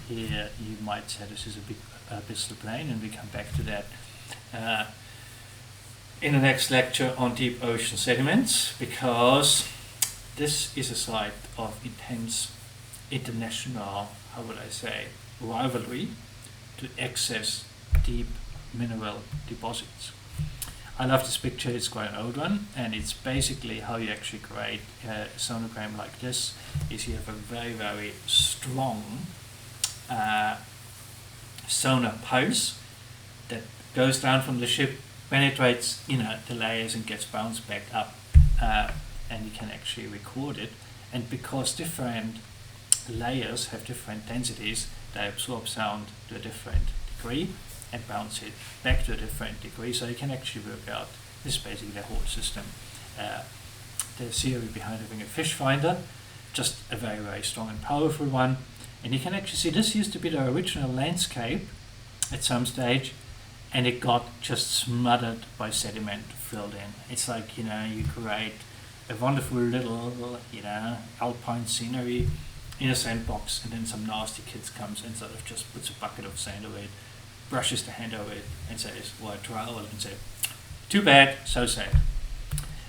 Here you might say this is a big abyssal plain, and we come back to that in the next lecture on deep ocean sediments, because this is a site of intense international, how would I say, rivalry to access deep mineral deposits. I love this picture, it's quite an old one, and it's basically how you actually create a sonogram like this, is you have a very, very strong sonar pulse that goes down from the ship, penetrates the layers and gets bounced back up, and you can actually record it. And because different layers have different densities, they absorb sound to a different degree and bounce it back to a different degree, so you can actually work out, this is basically the whole system. The theory behind having a fish finder, just a very, very strong and powerful one. And you can actually see this used to be the original landscape at some stage, and it got just smothered by sediment filled in. It's like, you create a wonderful little, alpine scenery in a sandbox, and then some nasty kids comes and sort of just puts a bucket of sand over it, brushes the hand over it, and says, white trowel, and say, too bad, so sad.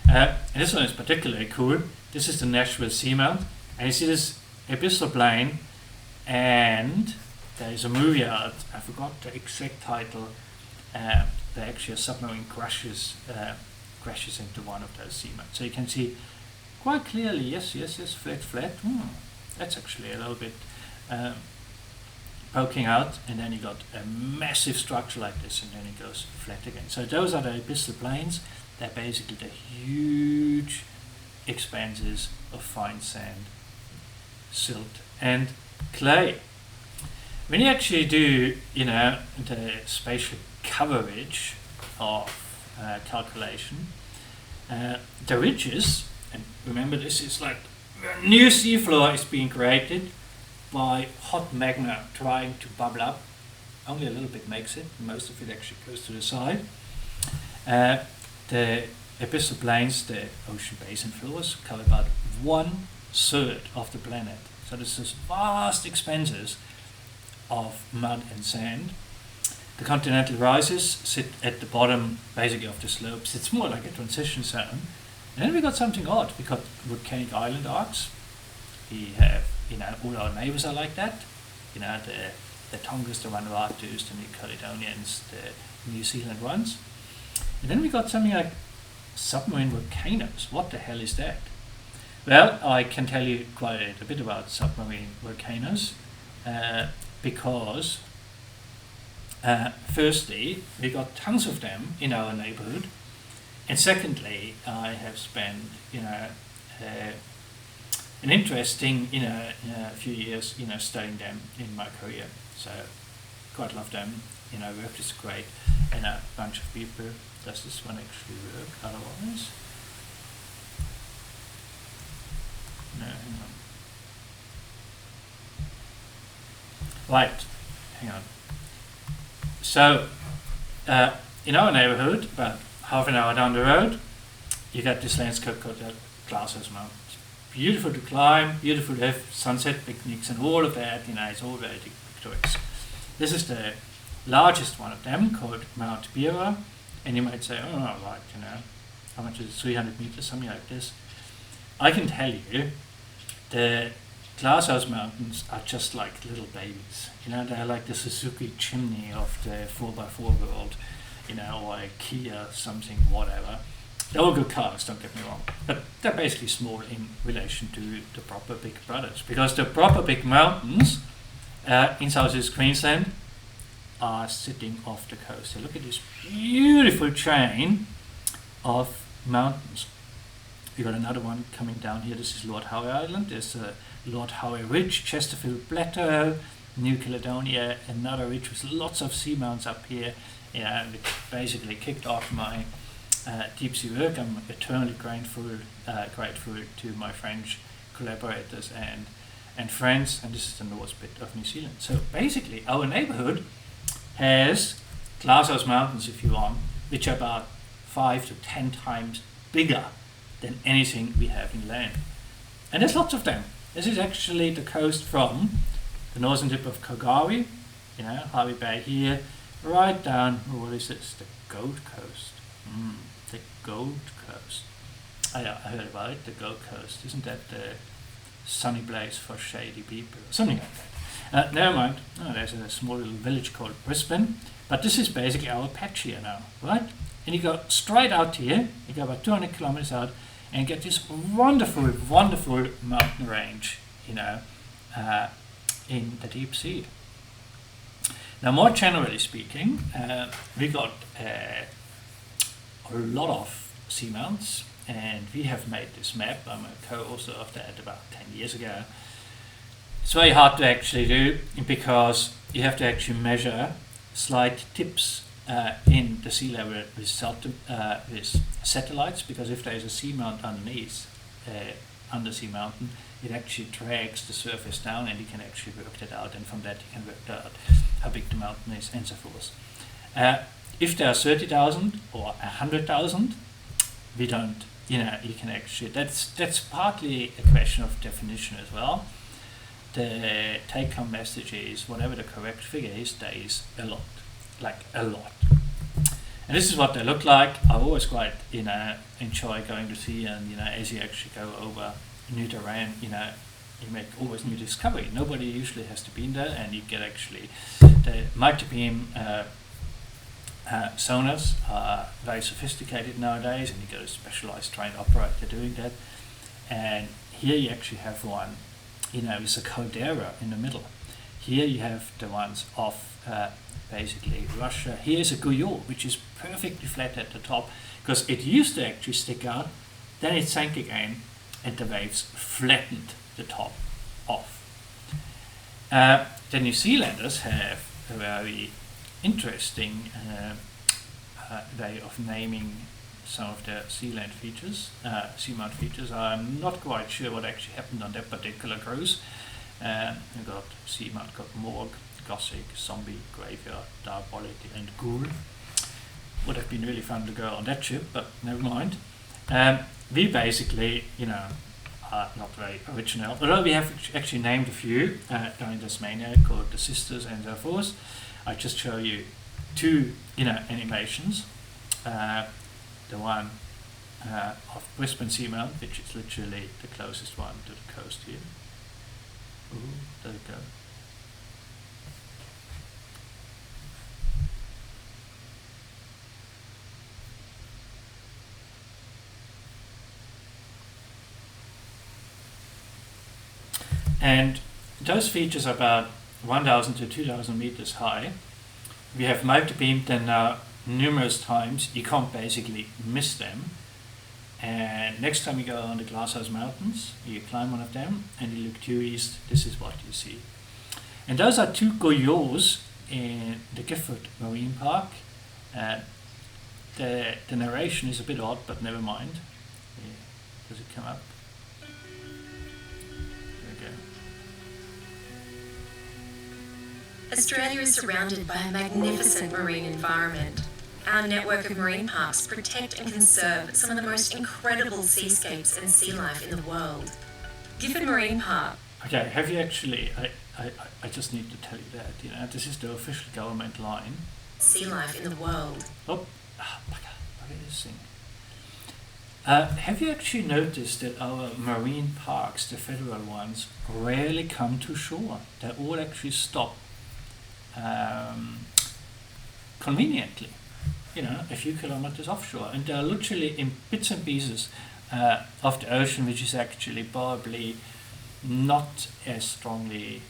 And this one is particularly cool. This is the Nashville Seamount, and you see this abyssal plain, and there is a movie out, I forgot the exact title, there actually a submarine crashes into one of those seamounts. So you can see quite clearly, yes, flat. That's actually a little bit poking out, and then you got a massive structure like this, and then it goes flat again. So those are the abyssal plains. They're basically the huge expanses of fine sand, silt, and clay. When you actually do, the spatial coverage of calculation, the ridges, and remember this is like a new seafloor is being created by hot magma trying to bubble up. Only a little bit makes it, most of it actually goes to the side. The abyssal plains, the ocean basin floors, cover about 1/3 of the planet. So there's this vast expanses of mud and sand. The continental rises sit at the bottom, basically, of the slopes. It's more like a transition zone. And then we got something odd. We got volcanic island arcs. We have, all our neighbors are like that. The Tongas, the Vanuatus, the New Caledonians, the New Zealand ones. And then we got something like submarine volcanoes. What the hell is that? Well, I can tell you quite a bit about submarine volcanoes, because firstly, we got tons of them in our neighborhood, and secondly, I have spent an interesting a few years studying them in my career. So quite love them. Work is great, and a bunch of people. Does this one actually work otherwise? No, hang on. Right, hang on. So, in our neighborhood, about half an hour down the road, you got this landscape called the Glasshouse Mountains. Beautiful to climb, beautiful to have sunset picnics and all of that, it's all very picturesque. This is the largest one of them, called Mount Bira, and you might say, how much is it, 300 meters, something like this. I can tell you, the Glasshouse Mountains are just like little babies. They're like the Suzuki chimney of the 4x4 world, or a Kia something, whatever. They're all good cars, don't get me wrong, but they're basically small in relation to the proper big brothers, because the proper big mountains in southeast Queensland are sitting off the coast. So look at this beautiful chain of mountains. We got another one coming down here. This is Lord Howe Island. There's Lord Howe Ridge, Chesterfield Plateau, New Caledonia, another ridge with lots of seamounts up here. Which basically kicked off my deep sea work. I'm eternally grateful to my French collaborators and friends, and this is the north bit of New Zealand. So basically, our neighborhood has Glasshouse Mountains, if you want, which are about 5 to 10 times bigger than anything we have in land. And there's lots of them. This is actually the coast from the northern tip of Kalgawi, Harvey Bay here, right down, what is this? The Gold Coast. The Gold Coast. I heard about it, the Gold Coast. Isn't that the sunny place for shady people? Something like that. Never mind. Oh, there's a small little village called Brisbane. But this is basically our patch here now, right? And you go straight out here, you go about 200 kilometers out, and get this wonderful, wonderful mountain range, in the deep sea. Now, more generally speaking, we got a lot of seamounts, and we have made this map. I'm a co-author of that about 10 years ago. It's very hard to actually do because you have to actually measure slight tips in the sea level with satellites, because if there is a seamount underneath, undersea mountain, it actually drags the surface down, and you can actually work that out, and from that you can work out how big the mountain is and so forth. If there are 30,000 or 100,000, we don't, you can actually, that's partly a question of definition as well. The take-home message is whatever the correct figure is, there is a lot, like a lot. And this is what they look like. I always quite, enjoy going to sea, and as you actually go over new terrain, you make always new discovery. Nobody usually has to be in there, and you get actually the multi-beam sonars are very sophisticated nowadays, and you get a specialized trained operator doing that. And here you actually have one, with a caldera in the middle. Here you have the ones off basically Russia. Here's a guyot, which is perfectly flat at the top, because it used to actually stick out, then it sank again, and the waves flattened the top off. The New Zealanders have a very interesting way of naming some of their sealand features, seamount features. I'm not quite sure what actually happened on that particular cruise. We got seamount, got morgue, gothic, zombie, graveyard, diabolic, and ghoul. Would have been really fun to go on that ship, but never mind. We basically, are not very original, although we have actually named a few down in Tasmania called the Sisters and so forth. I just show you two, animations. The one of Brisbane Seamount, which is literally the closest one to the coast here. Ooh, there we go. And those features are about 1,000 to 2,000 meters high. We have multi-beamed them now numerous times. You can't basically miss them. And next time you go on the Glasshouse Mountains, you climb one of them and you look due east, this is what you see. And those are two goyots in the Gifford Marine Park. The narration is a bit odd, but never mind. Does it come up? Australia is surrounded by a magnificent marine environment. Our network of marine parks protect and conserve some of the most incredible seascapes and sea life in the world. Gifford Marine Park. Okay, have you actually, I just need to tell you that, this is the official government line. Sea life in the world. Oh, bugger this thing. Have you actually noticed that our marine parks, the federal ones, rarely come to shore? They all actually stop conveniently, a few kilometers offshore, and they're literally in bits and pieces of the ocean, which is actually probably not as strongly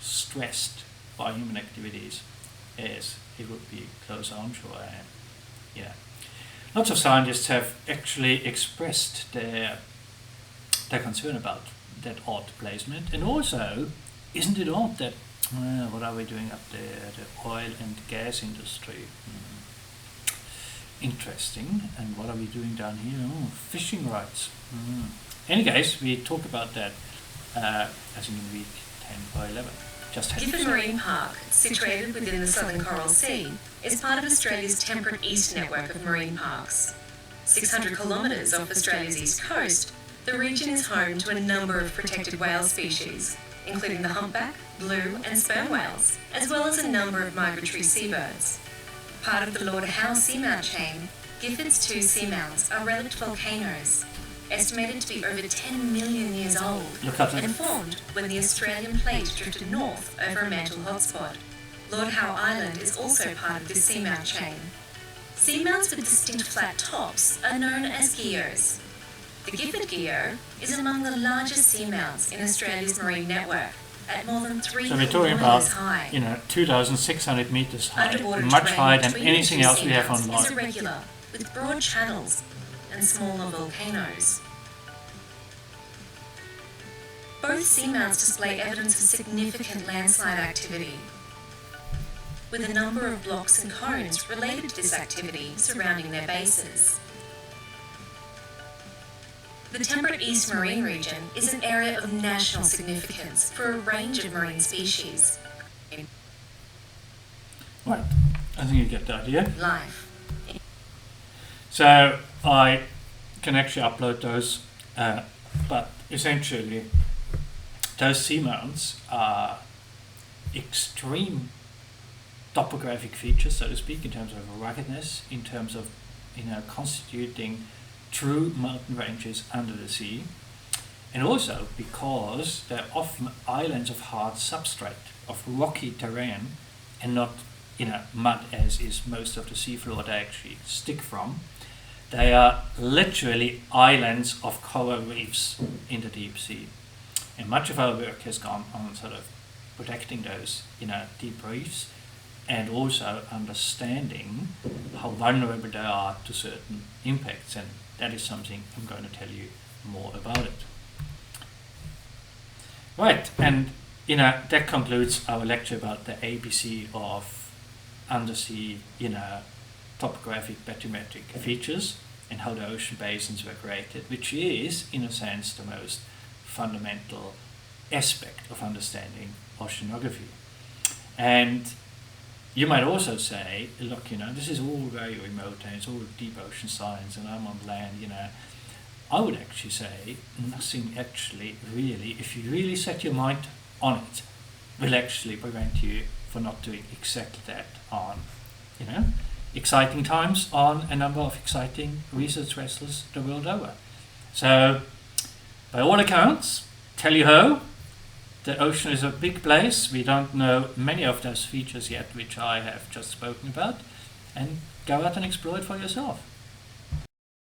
stressed by human activities as it would be closer onshore. And lots of scientists have actually expressed their concern about that odd placement. And also, isn't it odd that what are we doing up there? The oil and gas industry. Interesting. And what are we doing down here? Oh, fishing rights. Any case, we talk about that as in week 10 or 11. Gifford Marine Park, situated within the Southern Coral Sea, is part of Australia's Temperate East network of marine parks. 600 kilometres off Australia's east coast, the region is home to a number of protected whale species, including the humpback, blue and sperm whales, as well as a number of migratory seabirds. Part of the Lord Howe Seamount chain, Gifford's two seamounts are relict volcanoes, estimated to be over 10 million years old, Look at it. and formed when the Australian plate drifted north over a mantle hotspot. Lord Howe Island is also part of this seamount chain. Seamounts with distinct flat tops are known as geos. The Gifford Geo is among the largest seamounts in Australia's marine network, at more than 3 So we're talking kilometres about, high. 2,600 meters high, Underwater much terrain higher than between the anything two else we have seamounts on is land. irregular, with broad channels and smaller volcanoes. Both seamounts display evidence of significant landslide activity, with a number of blocks and cones related to this activity surrounding their bases. The Temperate East Marine Region is an area of national significance for a range of marine species. Right, I think you get the idea. Life. So I can actually upload those, but essentially those seamounts are extreme topographic features, so to speak, in terms of ruggedness, in terms of constituting true mountain ranges under the sea, and also because they're often islands of hard substrate, of rocky terrain, and not mud as is most of the seafloor they actually stick from. They are literally islands of coral reefs in the deep sea, and much of our work has gone on sort of protecting those deep reefs, and also understanding how vulnerable they are to certain impacts, and that is something I'm going to tell you more about it. Right, and that concludes our lecture about the ABC of undersea, topographic bathymetric features and how the ocean basins were created, which is, in a sense, the most fundamental aspect of understanding oceanography. And you might also say, look, this is all very remote and it's all deep ocean science and I'm on land, I would actually say nothing actually really, if you really set your mind on it, will actually prevent you from not doing exactly that on, exciting times on a number of exciting research vessels the world over. So, by all accounts, tally-ho, the ocean is a big place. We don't know many of those features yet, which I have just spoken about, and go out and explore it for yourself.